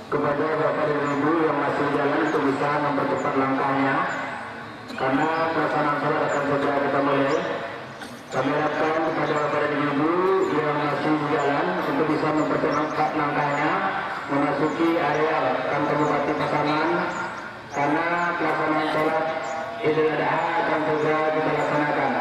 kepada Bapak dan Ibu yang masih jalan untuk bisa mempercepat langkahnya, karena pelaksanaan sholat akan segera kita mulai. Kami harapkan kepada Bapak dan Ibu yang masih jalan untuk bisa mempercepat langkahnya memasuki area kantor Bupati Pasaman, karena pelaksanaan sholat Idul Adha akan segera kita laksanakan.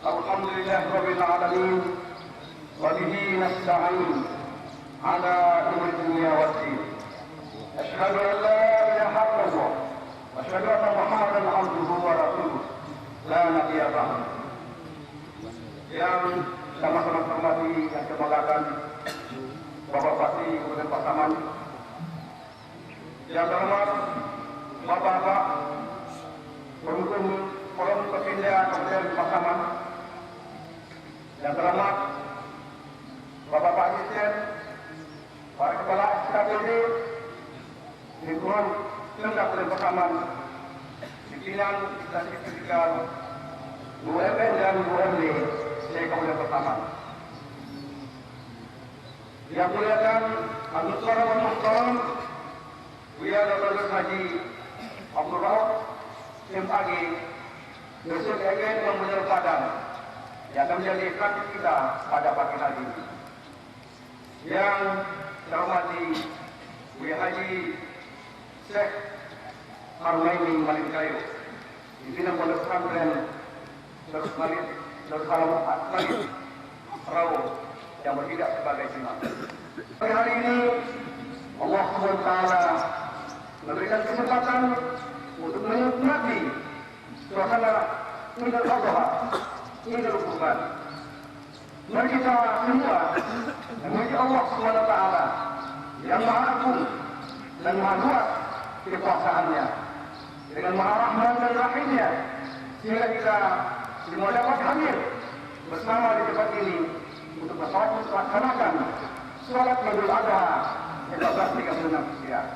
Alhamdulillahirrabbilalamin wa bihi nasta'in ala umuri dunya waddin. Asyhadu an la ilaha illallah wa asyhadu anna Muhammadan abduhu wa rasuluh la nabiyya ba'd. Yang sama-sama hormati dan kebanggakan Bapak Bupati Kabupaten Pasaman, yang terhormat Bapak-bapak pendukung Forum Perpindahan Kabupaten Pasaman, yang terhormat Bapak-bapak asisten, para kepala SKPD, lingkungan Kabupaten Pasaman, pimpinan instansi fiskal, BUMN dan BUMD Kabupaten Pasaman. Yang muliakan Abdul Salam dan Muhtaram Buya Dr. Haji Abdul Rauf MAG, besok agen yang benar padam yang akan menjadi ikhlas kita pada pagi hari ini. Yang terhormati Buya Haji Syekh Harmaini Malik Kayu, pimpinan Pondok Pesantren Darussalam Malik Rawu yang bertindak sebagai imam. Pada hari ini Allah SWT memberikan kesempatan untuk menikmati suasana Idul Adha, Idul Kurban. Mari kita semua memuji Allah SWT yang Maha Agung dan Maha Luas kekuasaannya, dengan Maha Rahman dan Rahimnya, sehingga kita semua dapat hadir bersama di tempat ini untuk melaksanakan sholat Idul Adha 1436 Hijriah.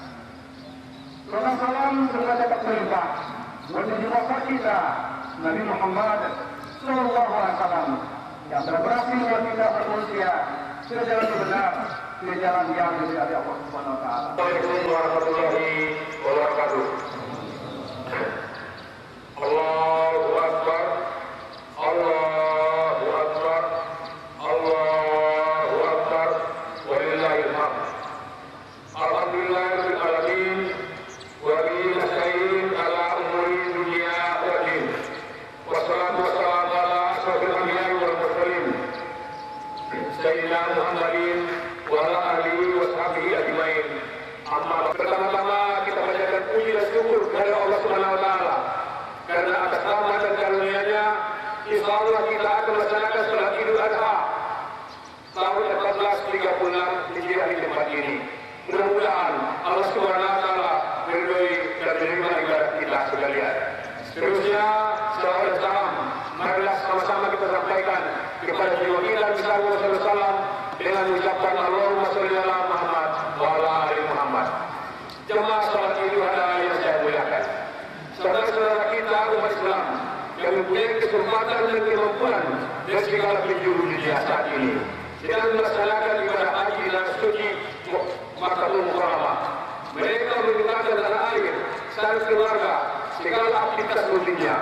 Salam semoga dapat melimpah menuju wafat kita Nabi Muhammad Sallallahu Alaihi Wasallam yang telah berhasil membuat kita manusia ke jalan yang benar, ke jalan yang dari Allah Subhanahu Wa Taala. Assalamualaikum warahmatullahi wabarakatuh. Allahu Akbar, Allahu Akbar, Allahu Akbar, walillahil hamd. Alhamdulillahirabbil alamin. Wabillahi nasta'in ala umuri dunya wa din. Wassalatu wassalamu ala asyrofil anbiya'i wal mursalin Sayyidina Muhammadin wa ala alihi wa sahbihi ajmain. Amma pertama-tama kita panjatkan puji dan syukur kepada Allah Subhanahu wa taala karena atas rahmat dan karunia-Nya insyaallah kita akan melaksanakan salat Idul Adha tahun 1436 Hijriah di tempat ini. Mudah-mudahan Allah Subhanahu wa taala meridhoi dan menerima ibadah kita sekalian. Seterusnya, salam salam, marilah sama-sama kita sampaikan kepada Rasulullah sallallahu alaihi wasallam dengan mengucapkan Allahumma shalli ala Muhammad wa ala ali Muhammad. Makkatul Mukarramah. Mereka meninggalkan tanah air, sang keluarga, segala aktivitas rutinnya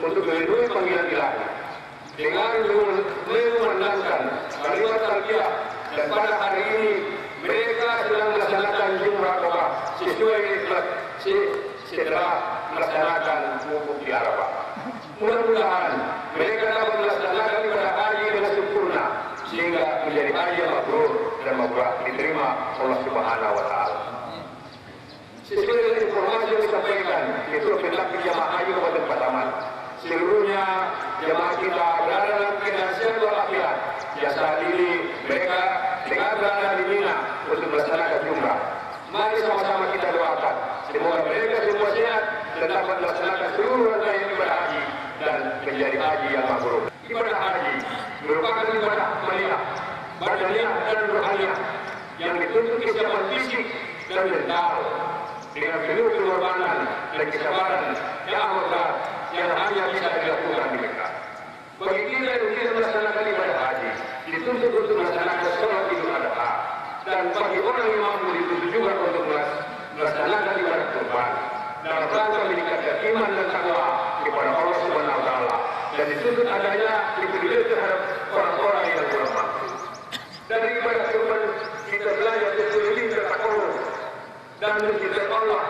untuk melindungi panggilan ilahi. Dengan mengumandangkan kalimat talbiyah, dan pada hari ini mereka sedang melaksanakan jumrah Umrah sesuai setelah melaksanakan wukuf di Arafah. Mudah-mudahan mereka dapat melaksanakan ibadah haji dengan sempurna sehingga menjadi haji yang mabrur dan mabrur diterima Allah Subhanahu wa taala. Sesuai dengan informasi yang disampaikan, itu pendaki jamaah haji Kabupaten Pasaman. Seluruhnya jamaah kita berada dalam keadaan sehat walafiat. Yang saat ini mereka dengan berada di Mina untuk melaksanakan jumrah. Mari sama-sama kita doakan semoga mereka semua sehat dan dapat melaksanakan seluruh rangkaian ibadah haji dan menjadi haji yang mabrur. Ibadah haji merupakan ibadah amaliyah, badaniah dan rohaniah yang dituntut kesiapan fisik dan mental dengan penuh pengorbanan dan kesabaran yang amat berat yang hanya bisa dilakukan di Mekah. Bagi kita yang tidak melaksanakan ibadah haji dituntut untuk melaksanakan sholat Idul Adha, dan bagi orang yang mampu dituntut juga untuk melaksanakan ibadah kurban dalam rangka meningkatkan iman dan takwa kepada Allah Subhanahu wa taala, dan dituntut adanya dipedulikan terhadap orang-orang yang kurang mampu. Dari ibadah kurban kita belajar terlebih bertakwa dan mencintai Allah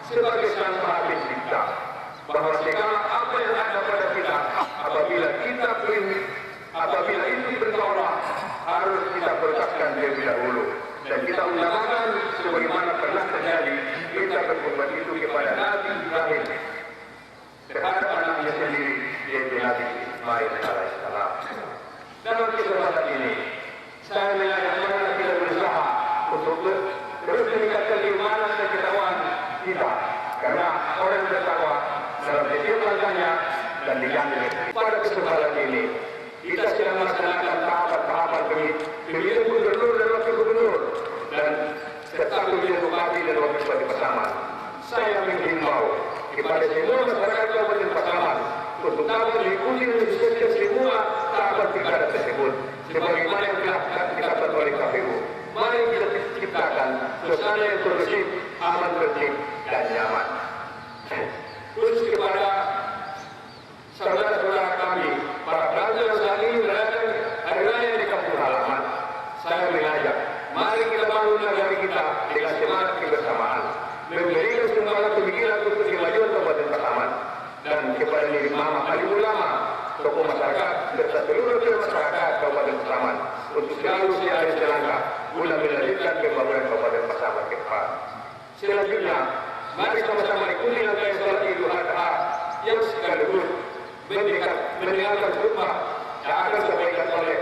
sebagai Sang Maha Pencipta, bahwa segala apa yang ada pada kita apabila itu perintah Allah harus kita berkaskan terlebih dahulu, dan kita undangkan sebagaimana pernah terjadi kita berkorban itu kepada Nabi Ibrahim terhadap anaknya sendiri, yaitu Nabi Ismail alaihissalam. Dalam kesempatan ini saya mengajak mereka kita berusaha untuk terus meningkatkan keimanan dan ketakwaan kita, karena orang bertakwa dalam setiap langkahnya dan dijamin. Pada kesempatan ini kita sedang melaksanakan tahapan-tahapan pemilihan gubernur dan wakil gubernur dan serta pemilihan bupati dan wakil bupati Pasaman. Saya menghimbau kepada semua masyarakat Kabupaten Pasaman untuk dapat mengikuti dan menyelesaikan semua tahapan pilkada tersebut sebagaimana yang telah ditetapkan oleh KPU. Mari kita ciptakan suasana yang kondusif, aman, tertib, dan nyaman. Khusus kepada saudara-saudara kami, para pelajar yang saat ini merayakan hari raya di kampung halaman, saya mengajak, mari kita bangun negara kita dengan semangat kebersamaan, memberikan sumbangan pemikiran untuk kemajuan Kabupaten Pasaman, dan kepada diri Mama alim ulama, tokoh masyarakat, serta seluruh masyarakat Kabupaten Pasaman untuk selalu siap selangkah guna melanjutkan pembangunan Kabupaten Pasaman ke depan. Selanjutnya, mari sama-sama ikuti rangkaian sholat Idul Adha yang sekaligus mendengarkan khutbah yang akan disampaikan oleh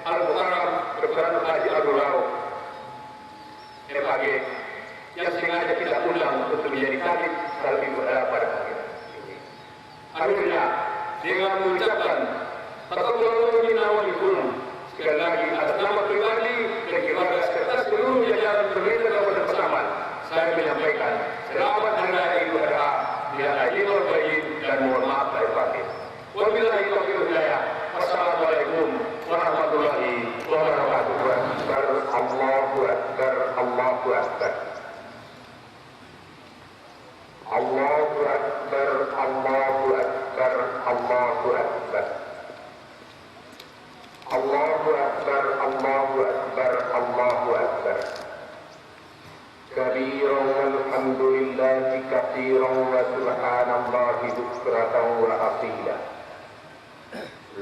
Al-Mukarram Dr. Haji Abdul Rauf MPG yang sengaja kita undang untuk menjadi tabib salat Idul Adha pada pagi ini. Akhirnya, dengan mengucapkan taqabbalallahu minna wa minkum, sekali lagi atas nama pribadi dan keluarga serta seluruh jajaran pemerintah Kabupaten Pasaman, saya menyampaikan selamat hari raya Idul Adha dengan aidin wal faizin dan mohon maaf lahir batin. Wabillahi taufiq wal hidayah. Wassalamualaikum warahmatullahi wabarakatuh. Allahu akbar, Allahu akbar. Allahu akbar, Allahu akbar, Allahu akbar. Allahu akbar, Allahu akbar, Allahu akbar. Kabiran walhamdulillahi katsiran wa subhanallahi bukratan wa asila.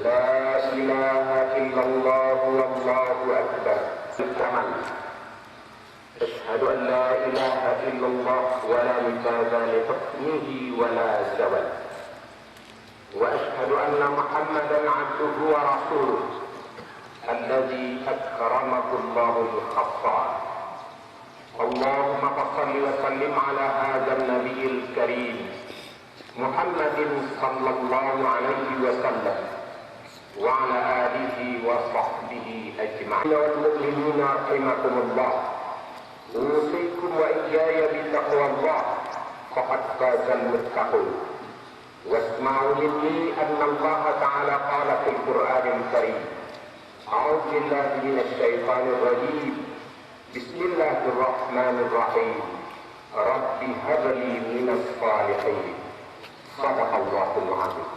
La ilaha illallah wallahu akbar. أشهد أن لا إله إلا الله ولا مثال لحكمه ولا زوال وأشهد أن محمدا عبده ورسوله الذي أكرمه الله بالخصال. اللهم صل وسلم على هذا النبي الكريم محمد صلى الله عليه وسلم وعلى آله وصحبه أجمعين. والمؤمنين رحمكم الله، أوصيكم وإياي بتقوى الله فقد فاز المتقون. واسمعوا مني أن الله تعالى قال في القرآن الكريم: أعوذ بالله من الشيطان الرجيم، Bismillahirrahmanirrahim. Rabbi habli minas salihin. Sadaqallahul azim.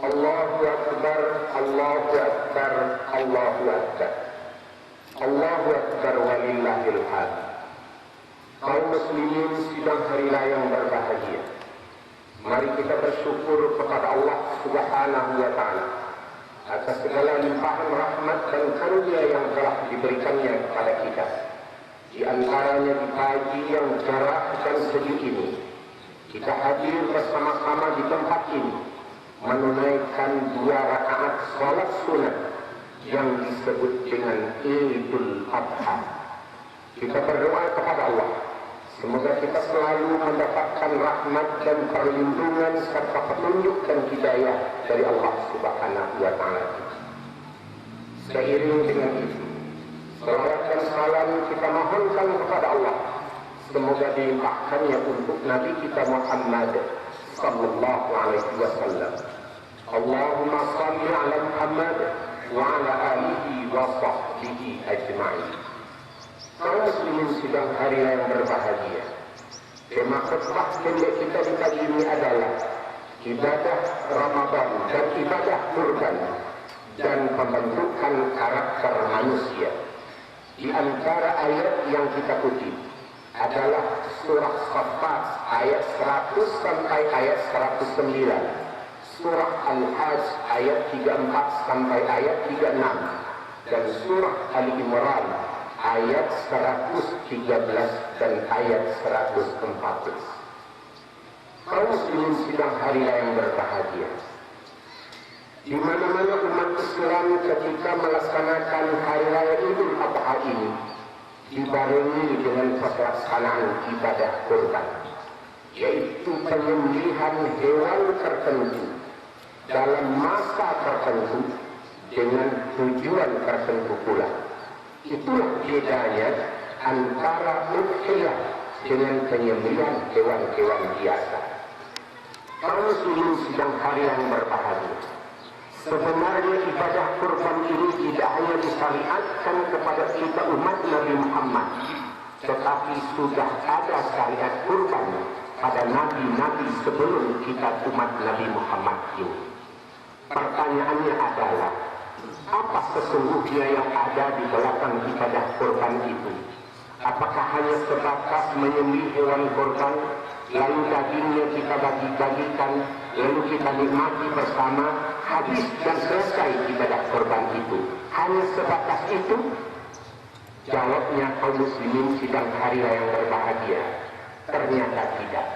Allahu Akbar, Allahu Akbar, Allahu Akbar. Allahu Akbar walillahil hamd. Kaum muslimin sidang hari raya yang berbahagia. Mari kita bersyukur kepada Allah Subhanahu wa taala atas segala limpahan rahmat dan karunia yang telah diberikannya kepada kita. Di antaranya di pagi yang cerah dan sejuk ini, kita hadir bersama-sama di tempat ini menunaikan 2 rakaat salat sunat yang disebut dengan Idul Adha. Kita berdoa kepada Allah, semoga kita selalu mendapatkan rahmat dan perlindungan serta petunjuk dan hidayah dari Allah Subhanahu wa taala. Seiring dengan itu, salawat dan salam kita mohonkan kepada Allah, semoga dilimpahkannya untuk Nabi kita Muhammad sallallahu alaihi wasallam. Allahumma salli ala Muhammad wa ala alihi wa sahbihi ajma'in. Kaum muslimin sidang hari yang berbahagia. Tema khutbah pendek kita di kali ini adalah ibadah Ramadan dan ibadah kurban dan pembentukan karakter manusia. Di antara ayat yang kita kutip adalah surah Saffat ayat 100 sampai ayat 109, surah Al-Hajj ayat 34 sampai ayat 36, dan surah Ali Imran ayat 113 dan ayat 114. Kaum muslimin sidang hari yang berbahagia. Di mana-mana umat Islam ketika melaksanakan hari raya Idul Adha ini dibarengi dengan pelaksanaan ibadah kurban, yaitu penyembelihan hewan tertentu dalam masa tertentu dengan tujuan tertentu pula. Itulah bedanya antara udhiyah dengan penyembelihan hewan-hewan biasa. Kaum muslimin sidang hari yang berbahagia. Sebenarnya ibadah kurban ini tidak hanya disyariatkan kepada kita umat Nabi Muhammad, tetapi sudah ada syariat kurban pada nabi-nabi sebelum kita umat Nabi Muhammad ini. Pertanyaannya adalah, apa sesungguhnya yang ada di belakang ibadah kurban itu? Apakah hanya sebatas menyembelih hewan kurban, lalu dagingnya kita bagi-bagikan, lalu kita nikmati bersama, habis dan selesai ibadah kurban itu? Hanya sebatas itu? Jawabnya kaum muslimin sidang hari yang berbahagia, ternyata tidak.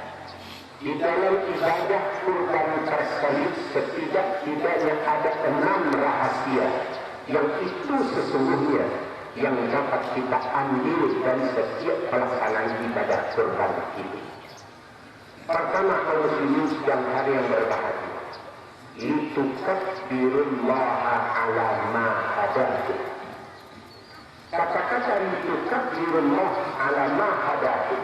Di dalam ibadah kurban tersebut setidaknya ada 6 rahasia yang itu sesungguhnya yang dapat kita ambil dari setiap pelaksanaan ibadah kurban ini. Pertama, kaum muslimin sidang hari yang berbahagia, litukabbirullaha ala ma hadakum. Kata-kata litukabbirullaha ala ma hadakum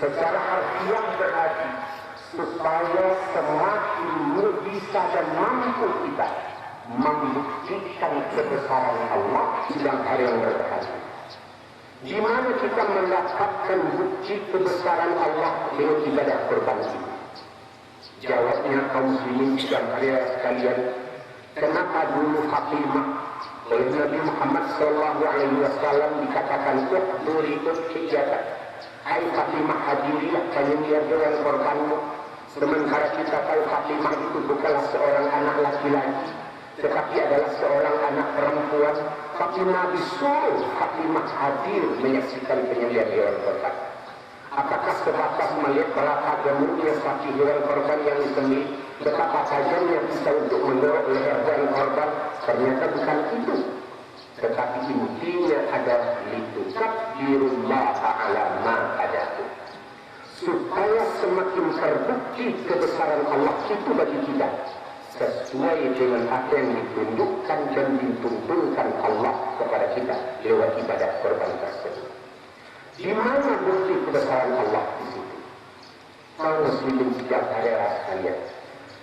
secara harfiah berarti supaya semakin bisa dan mampu kita membuktikan kebesaran Allah sidang hari yang berbahagia. Di mana kita mendapatkan bukti kebesaran Allah dengan ibadah kurban ini? Jawabnya kaum muslimin sidang hari sekalian, kenapa dulu Fatimah oleh Nabi Muhammad SAW dikatakan uhduri udhiyatan, hai Fatimah hadirilah penyembelihan hewan kurbanmu, sementara kita tahu Fatimah itu bukanlah seorang anak laki-laki, tetapi adalah seorang anak perempuan. Tapi Nabi suruh Fatimah hadir menyaksikan penyembelihan hewan kurban. Apakah sebatas melihat berapa gemuknya sapi hewan korban yang disembelih, betapa tajamnya bisa untuk mendorong leher hewan korban? Ternyata bukan itu. Tetapi intinya adalah litukabbirullaha ala ma hadakum, supaya semakin terbukti kebesaran Allah itu bagi kita, sesuai dengan apa yang ditunjukkan dan dituntunkan Allah kepada kita lewat ibadah korban tersebut. Di mana bukti kebesaran Allah di situ? Kaum muslimin setiap hari sekalian,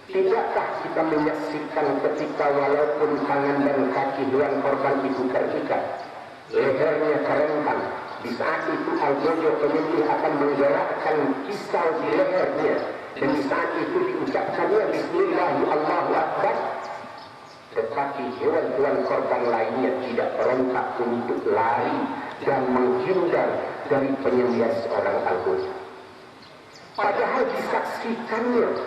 tidakkah kita menyaksikan ketika walaupun tangan dan kaki hewan korban itu terikat, lehernya kerengkan. Di saat itu Al-Jojo pemimpin akan menggerakkan kisau di lehernya, dan di saat itu diucapkannya Bismillah Allahu Akbar. Tetapi hewan-hewan korban lainnya tidak berontak untuk lari dan menghindar dari penyembelihan seorang Al-Jojo. Padahal disaksikannya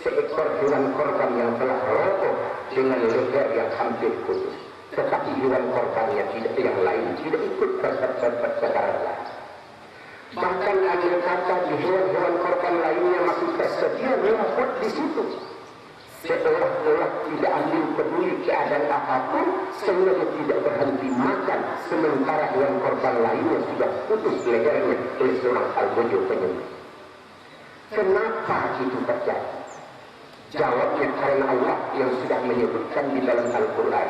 seekor hewan korban yang telah roboh dengan leher yang hampir putus. Tetapi hewan korbannya yang lain tidak ikut bersebaran. Bahkan ada kata di hewan-hewan korban lainnya masih tersedia rumput di situ. Seolah-olah tidak ambil peduli keadaan apapun, sehingga tidak berhenti makan, sementara hewan korban lainnya sudah putus lehernya oleh seorang Al-Jojo penyembelih. Kenapa itu terjadi? Jawabnya karena Allah yang sudah menyebutkan di dalam Al-Quran,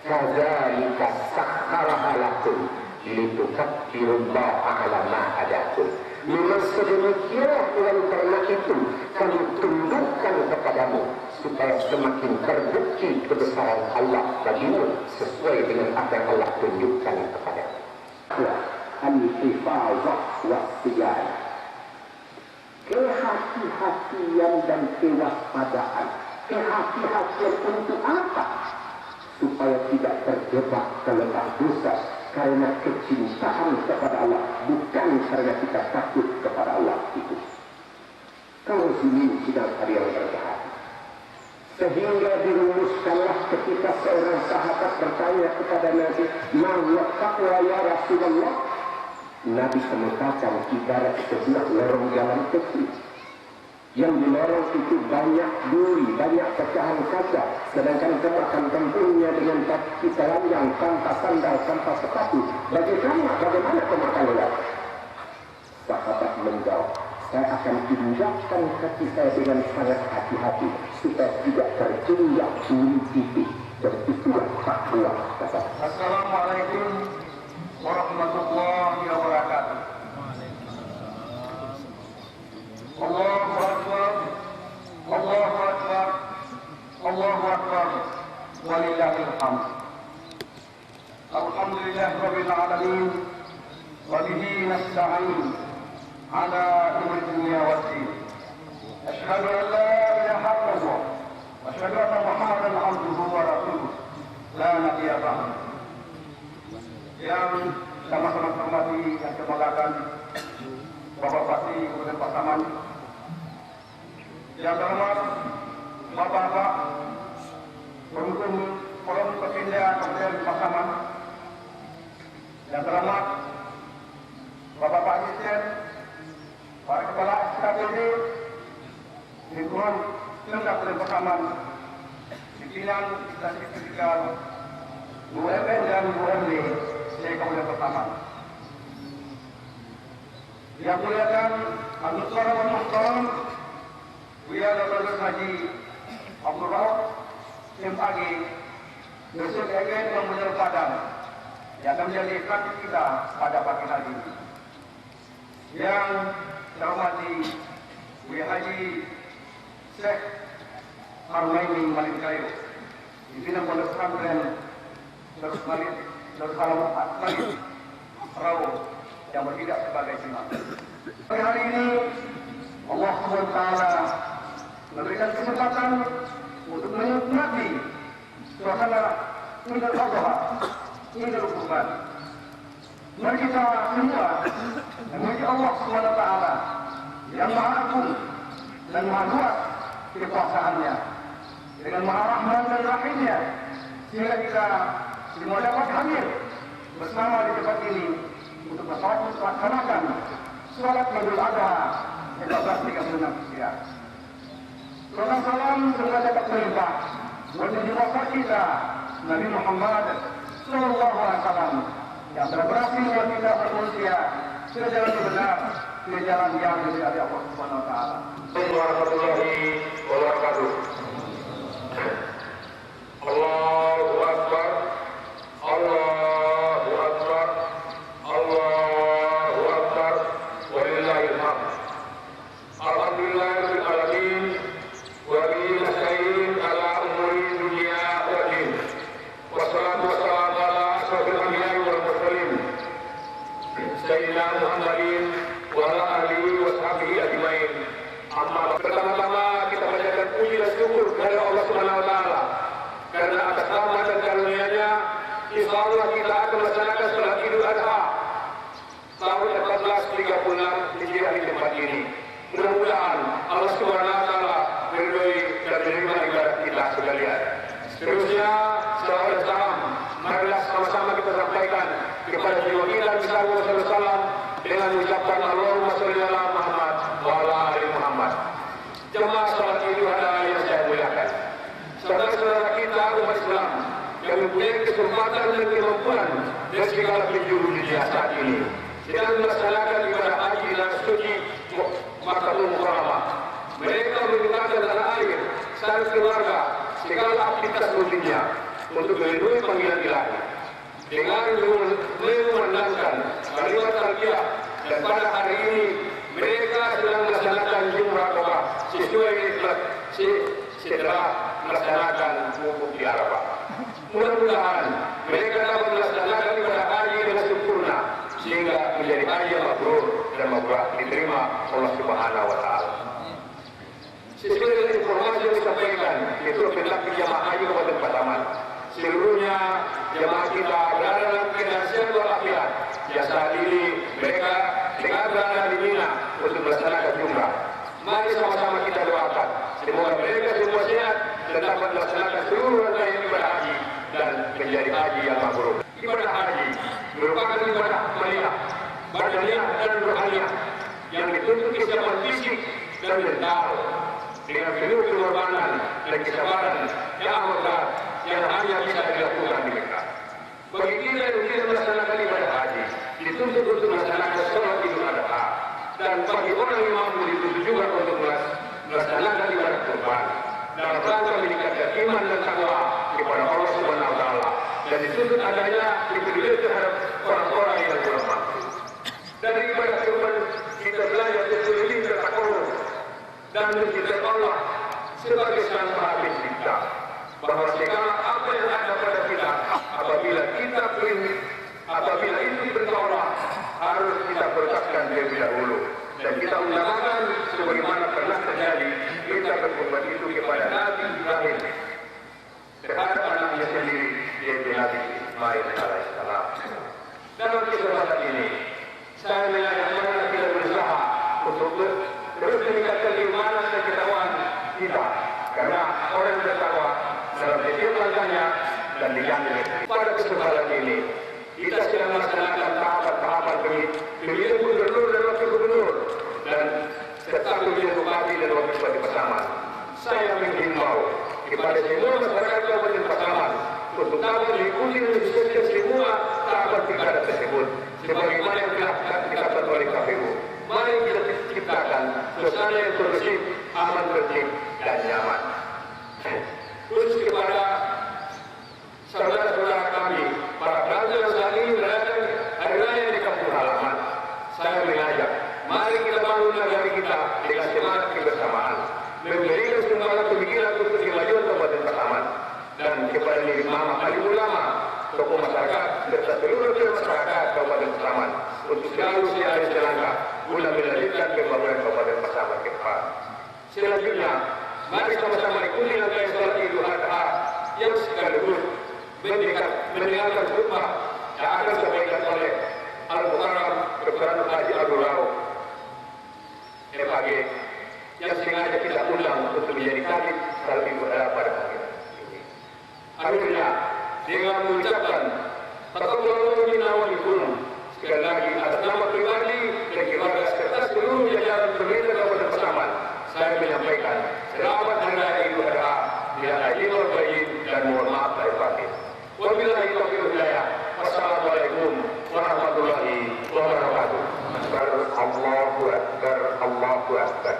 kadzalika sakhkharaha lakum litukabbirullaha 'ala ma hadakum. Memang sedemikianlah hewan ternak itu kami tundukkan kepadamu supaya semakin terbukti kebesaran Allah bagimu sesuai dengan apa yang Allah tunjukkan kepadamu. Al-hifazah was-siyar, kehati-hatian dan kewaspadaan. Kehati-hatian untuk apa? Supaya tidak terjebak ke lembah dosa karena kecintaan kepada Allah, bukan karena kita takut kepada Allah itu. Kalau ini sudah ada yang berhati, sehingga dirumuskanlah ketika seorang sahabat bertanya kepada Nabi, "Ma huwa taqwa ya Rasulullah?" Nabi mengatakan ibarat sebuah lorong jalan kecil. Yang di lorong itu banyak duri, banyak pecahan kaca, sedangkan kamu akan tempuhnya dengan kaki telanjang, tanpa sandal, tanpa sepatu. Bagaimana kamu akan lewat? Sahabat menjawab, saya akan injakkan kaki saya dengan sangat hati-hati supaya tidak terinjak duri tipis. Dan itulah takwa. Assalamualaikum warahmatullahi wabarakatuh. Allahu Akbar, Allahu Akbar, Allahu Akbar, walillahil hamd. Alhamdulillah rabbil alamin, wa bihi nasta'in ala umuri dunya waddin. Asyhadu an la ilaha illallah wa asyhadu anna Muhammadan abduhu wa rasuluh, la nabiyya ba'dahu. Yang sama-sama hormati dan kemuliaan Bapak Bupati Kabupaten Pasaman, yang terhormat Bapak-bapak pendukung Forum Perpindah Kabupaten Pasaman, yang terhormat Bapak-bapak asisten, para kepala SKPD, lingkungan Kabupaten Pasaman, pimpinan instansi fiskal, BUMN dan BUMD Kabupaten Pasaman. Yang muliakan Al-Muhtaram wal Muhtaram Buya Dr. Haji Abdul Rauf MAG, Yusuf Egen Membenar Padang, yang akan menjadi kaki kita pada pagi hari ini. Yang saya hormati Buya Haji Syekh Harmaini Malik Kayu, pimpinan Pondok Pesantren Darus Malik Rawu, yang bertindak sebagai imam. Hari ini Allah SWT memberikan kesempatan untuk menikmati suasana Idul Adha, Idul Kurban. Mari kita semua memuji Allah SWT yang Maha Agung dan Maha Luas kekuasaannya, dengan Maha Rahman dan Rahimnya, sehingga kita semua dapat hadir bersama di tempat ini untuk melaksanakan sholat Idul Adha 1436 Hijriah. Salam semoga dapat melimpah menuju wafat kita Nabi Muhammad Sallallahu Alaihi Wasallam yang telah berhasil membuat kita manusia ke jalan yang benar, ke jalan yang dari Allah Subhanahu Wa Taala. Assalamualaikum warahmatullahi wabarakatuh. Allahu Akbar, Allahu Akbar, Allahu Akbar, walillahil hamd. Alhamdulillahirabbil alamin, wa bihi nasta'in ala umuri dunya wa din. Wassalatu wassalamu ala asyrofil anbiya'i wal dengan mengucapkan Allahumma sholli ala Muhammad wa ala ali Muhammad. Jemaah salat Idul Adha yang saya muliakan, saudara-saudara kita umat Islam yang mempunyai kesempatan dan kemampuan dari segala penjuru dunia saat ini sedang melaksanakan ibadah haji dan suci Makkahul Mukarramah. Mereka menggunakan tanah air, sang keluarga, segala aktivitas rutinnya untuk memenuhi panggilan ilahi dengan mengumandangkan kalimat talbiyah, dan pada hari ini mereka sedang melaksanakan jumrah Umrah sesuai setelah melaksanakan wukuf di Arafah. Mudah-mudahan mereka dapat melaksanakan ibadah haji dengan sempurna sehingga menjadi haji yang mabrur dan mabrur diterima Allah Subhanahu wa taala. Sesuai dengan informasi yang disampaikan, itu pendaki jamaah haji Kabupaten Pasaman, seluruhnya jemaah kita berada dalam keadaan sehat walafiat. Ya, saat ini mereka dengan berada di Mina untuk melaksanakan jumrah. Mari sama-sama kita doakan semoga mereka semua sehat dan dapat melaksanakan seluruh rangkaian ibadah haji dan menjadi haji yang mabrur. Ibadah haji merupakan ibadah amaliyah, badaniah dan rohaniah yang dituntut kesiapan fisik dan mental dengan penuh pengorbanan dan kesabaran yang amat berat yang hanya bisa dilakukan di Mekah. Bagi kita yang tidak melaksanakan ibadah haji, dituntut untuk melaksanakan sholat Idul Adha, dan bagi orang yang mampu dituntut juga untuk melaksanakan ibadah kurban dalam rangka meningkatkan iman dan takwa kepada Allah Subhanahu wa taala, dan dituntut adanya dipedulikan terhadap orang-orang yang kurang mampu. Dari ibadah kurban kita belajar sesuai takwa dan mencintai Allah sebagai sang Maha Pencipta, bahwa segala apa yang ada pada kita apabila itu perintah Allah harus kita perintahkan terlebih dahulu, dan kita undangkan sebagaimana pernah terjadi kita berkorban itu kepada Nabi Ibrahim terhadap anaknya sendiri, yaitu Nabi Ismail alaihissalam. Dalam kesempatan ini saya mengajak mereka kita berusaha untuk terus meningkatkan keimanan dan ketakwaan kita, karena orang yang bertakwa dalam setiap langkahnya dan dijamin. Pada kesempatan ini kita sedang melaksanakan tahapan-tahapan pemilihan gubernur dan wakil gubernur dan serta pemilihan bupati dan wakil bupati Pasaman. Saya menghimbau kepada semua masyarakat Kabupaten Pasaman untuk dapat mengikuti dan disukseskan semua tahapan pilkada tersebut sebagaimana yang telah ditetapkan oleh KPU. Mari kita ciptakan suasana yang kondusif, aman, tertib, dan nyaman. Khusus kepada saudara-saudara kami, para pelajar yang saat ini merayakan hari raya di kampung halaman, saya mengajak, mari kita bangun negara kita dengan semangat kebersamaan, memberikan sumbangan pemikiran untuk kemajuan Kabupaten Pasaman, dan kepada diri Mama Alim Ulama, tokoh masyarakat, serta seluruh masyarakat Kabupaten Pasaman untuk selalu siap selangkah guna melanjutkan pembangunan Kabupaten Pasaman ke depan. Selanjutnya, mari sama-sama ikuti rangkaian sholat Idul Adha yang sekaligus mendengarkan khutbah yang akan disampaikan oleh Al-Mukarram Dr. Haji Abdul Rauf MPG yang sengaja kita undang untuk menjadi kadif sholat Idul Adha pada pagi ini. Akhirnya, dengan mengucapkan taqabbalallahu minna wa minkum, sekali lagi atas nama pribadi dan keluarga serta seluruh jajaran pemerintah Kabupaten Pasaman, saya menyampaikan selamat hari raya Idul Adha bila aidin wal faizin dan mohon maaf lahir batin. Wabillahi taufiq wal hidayah. Wassalamualaikum warahmatullahi wabarakatuh. Allahu akbar, Allahu akbar.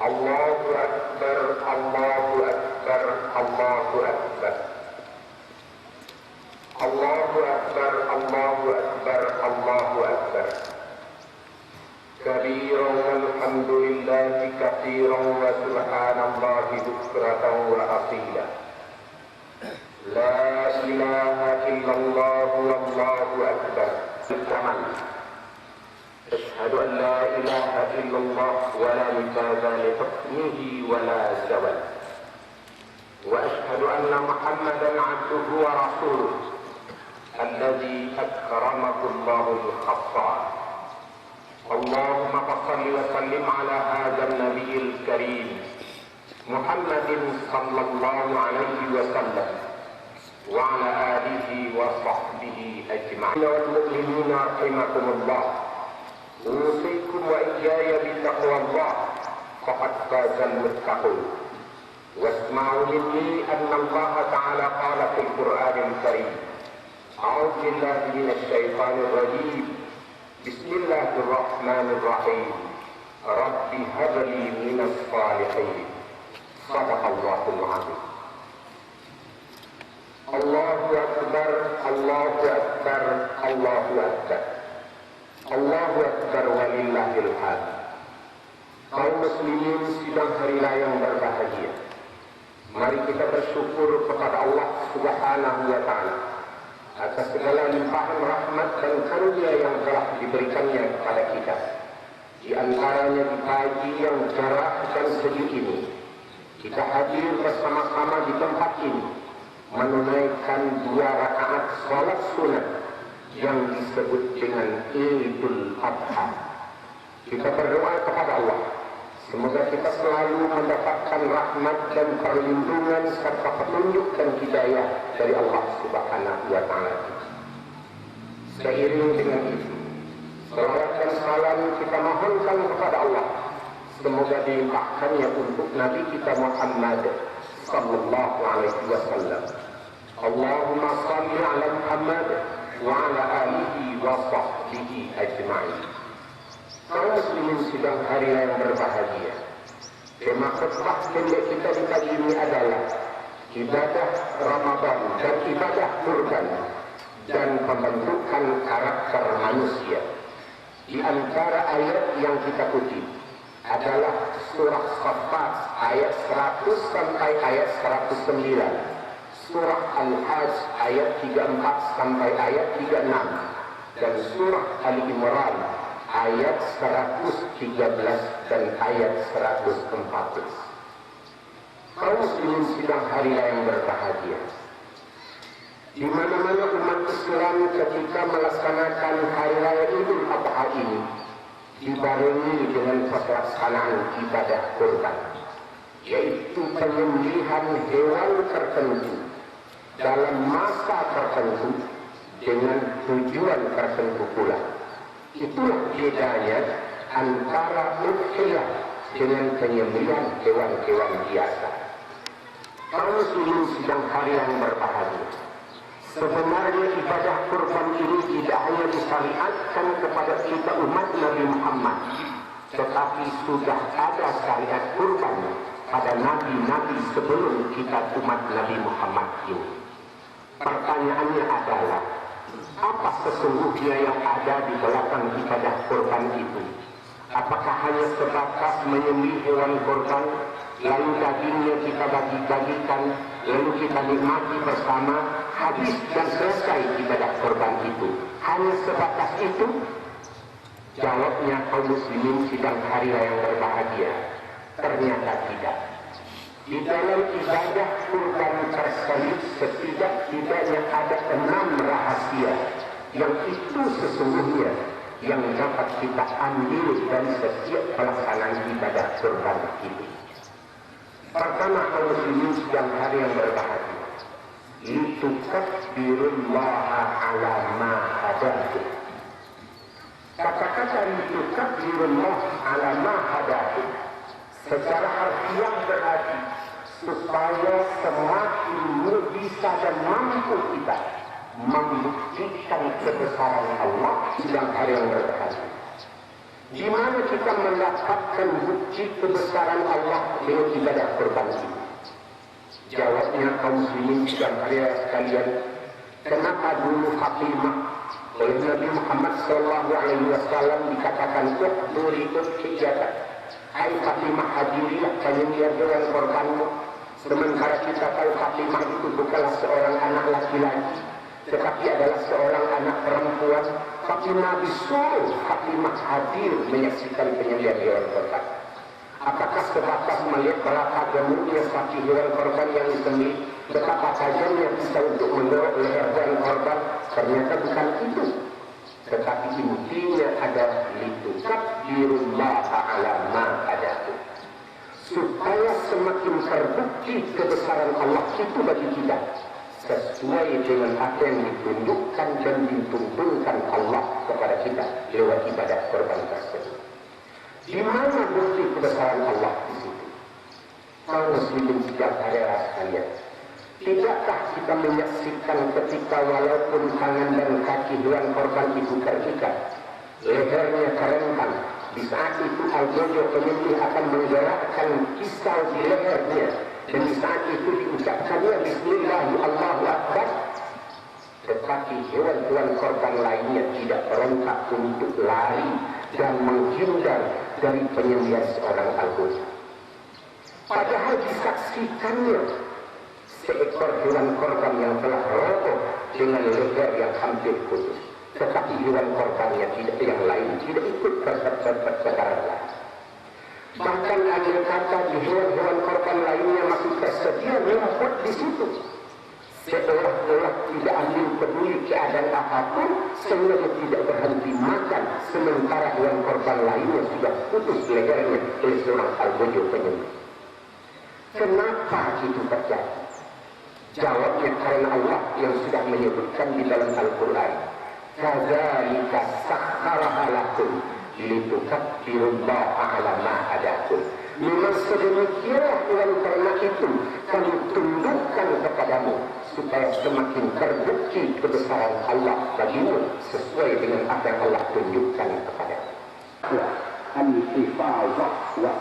Allahu akbar, Allahu akbar, Allahu akbar. Allahu akbar, Allahu akbar, Allahu akbar. Kabiran walhamdulillahi katsiran wa subhanallahi bukratan wa asila. La ilaha illallah wallahu akbar. أشهد أن لا إله إلا الله ولا مثال لحكمه ولا زوال وأشهد أن محمدا عبده ورسوله الذي أكرمه الله بالخصال. اللهم صل وسلم على هذا النبي الكريم محمد صلى الله عليه وسلم وعلى آله وصحبه أجمعين والمؤمنين رحمكم الله أوصيكم وإياي بتقوى الله فقد فاز المتقون واسمعوا مني أن الله تعالى قال في القرآن الكريم أعوذ بالله من الشيطان الرجيم بسم الله الرحمن الرحيم رب هب لي من الصالحين صدق الله العظيم. Allahu Akbar, Allahu Akbar, Allahu Akbar. Allahu Akbar walillahil hamd. Kaum muslimin sidang hari raya yang berbahagia. Mari kita bersyukur kepada Allah Subhanahu wa taala atas segala limpahan rahmat dan karunia yang telah diberikannya kepada kita. Di antaranya di pagi yang cerah dan sejuk ini, kita hadir bersama-sama di tempat ini menunaikan 2 rakaat salat sunat yang disebut dengan Idul Adha. Kita berdoa kepada Allah, semoga kita selalu mendapatkan rahmat dan perlindungan serta petunjuk dan hidayah dari Allah Subhanahu wa taala. Seiring dengan itu, salawat dan salam kita mohonkan kepada Allah, semoga dilimpahkannya untuk Nabi kita Muhammad sallallahu alaihi wasallam. Allahumma salli ala Muhammad wa ala alihi wa sahbihi ajma'in. Kaum muslimin sidang hari yang berbahagia. Tema khutbah pendek kita di pagi ini adalah ibadah Ramadan dan ibadah kurban dan pembentukan karakter manusia. Di antara ayat yang kita kutip adalah surah Saffat ayat 100 sampai ayat 109, surah Al-Hajj ayat 34 sampai ayat 36, dan surah Ali Imran ayat 113 dan ayat 114. Kaum muslimin sidang hari yang berbahagia. Di mana-mana umat Islam ketika melaksanakan hari raya Idul Adha ini dibarengi dengan pelaksanaan ibadah kurban, yaitu penyembelihan hewan tertentu dalam masa tertentu dengan tujuan tertentu pula. Itulah bedanya antara udhiyah dengan penyembelihan hewan-hewan biasa. Kaum muslimin sidang hari yang berbahagia. Sebenarnya ibadah kurban ini tidak hanya disyariatkan kepada kita umat Nabi Muhammad, tetapi sudah ada syariat kurban pada nabi-nabi sebelum kita umat Nabi Muhammad ini. Pertanyaannya adalah, apa sesungguhnya yang ada di belakang ibadah kurban itu? Apakah hanya sebatas menyembelih hewan kurban, lalu dagingnya kita bagi-bagikan, lalu kita nikmati bersama, habis dan selesai ibadah kurban itu? Hanya sebatas itu? Jawabnya kaum muslimin sidang hari yang berbahagia, ternyata tidak. Di dalam ibadah kurban tersebut setidaknya ada 6 rahasia yang itu sesungguhnya yang dapat kita ambil dari setiap pelaksanaan ibadah kurban itu. Pertama, kaum muslimin sidang hari yang berbahagia, litukabbirullaha ala ma hadakum. Kata-kata litukabbirullaha ala ma hadakum secara harfiah berarti supaya semakin bisa dan mampu kita membuktikan kebesaran Allah sidang hari yang berbahagia. Di mana kita mendapatkan bukti kebesaran Allah dengan ibadah kurban ini? Jawabnya kaum muslimin sidang hari sekalian, kenapa dulu Fatimah oleh Nabi Muhammad SAW dikatakan uhduri udhiyatan, hai Fatimah hadirilah penyembelihan hewan kurbanmu. Sementara kita tahu Fatimah itu bukanlah seorang anak laki-laki, tetapi adalah seorang anak perempuan. Tapi Nabi suruh Fatimah hadir menyaksikan penyembelihan hewan kurban. Apakah sebatas melihat berapa gemuknya sapi hewan kurban yang disembelih, betapa tajamnya bisa untuk mendorong leher hewan kurban? Ternyata bukan itu. Tetapi intinya adalah litukabbirullaha ala ma hadakum, supaya semakin terbukti kebesaran Allah itu bagi kita. sesuai dengan apa yang ditunjukkan dan dituntunkan Allah kepada kita lewat ibadah korban tersebut. Di mana bukti kebesaran Allah di situ? Kaum muslimin saudara sekalian, tidakkah kita menyaksikan ketika walaupun tangan dan kaki hewan korban itu terikat, lehernya kerengkan, di saat itu al-jojo penyembelih akan menggerakkan kisau di lehernya, dan di saat itu diucapkannya Bismillah Allahu Akbar, tetapi hewan-hewan korban lainnya tidak berontak untuk lari dan menghindar dari penyembelihan seorang al-jojo. Padahal disaksikannya seekor hewan korban yang telah roboh dengan leher yang hampir putus, tetapi hewan korbannya tidak, yang lain tidak ikut bersebaran. Bahkan ada kata di hewan-hewan korban lainnya masih tersedia rumput di situ, seolah-olah tidak ambil peduli keadaan apapun, sehingga tidak berhenti makan, sementara hewan korban lainnya sudah putus lehernya oleh seorang al-jojo penyembelih. Kenapa itu terjadi? Jawabnya karena Allah yang sudah menyebutkan di dalam Al-Quran, kadzalika sakhkharaha lakum litukabbirullaha ala ma hadakum. Memang sedemikianlah hewan ternak itu kami tundukkan kepadamu supaya semakin terbukti kebesaran Allah bagimu sesuai dengan apa yang Allah tunjukkan kepadamu. Al-hifazah wa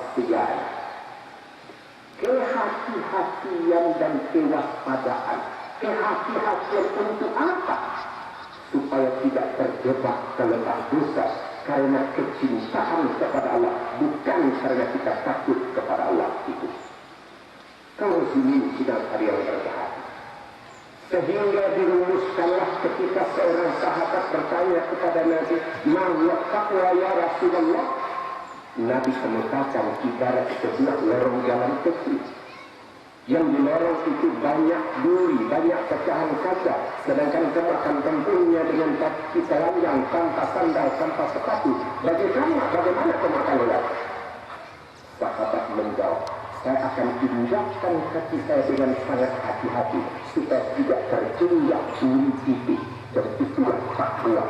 kehati-hatian dan kewaspadaan. Kehati-hatian untuk apa? Supaya tidak terjebak ke lembah dosa karena kecintaan kepada Allah, bukan karena kita takut kepada Allah itu. Kalau sini sidang hari yang berbahagia, sehingga dirumuskanlah ketika seorang sahabat bertanya kepada Nabi, "Ma huwa taqwa ya Rasulullah?" Nabi mengatakan ibarat sebuah lorong jalan kecil. Yang di lorong itu banyak duri, banyak pecahan kaca, sedangkan kamu akan tempuhnya dengan kaki telanjang, tanpa sandal, tanpa sepatu. Bagaimana kamu akan lewat? Sahabat menjawab, saya akan injakkan kaki saya dengan sangat hati-hati supaya tidak terinjak duri tipis. Dan itulah takwa.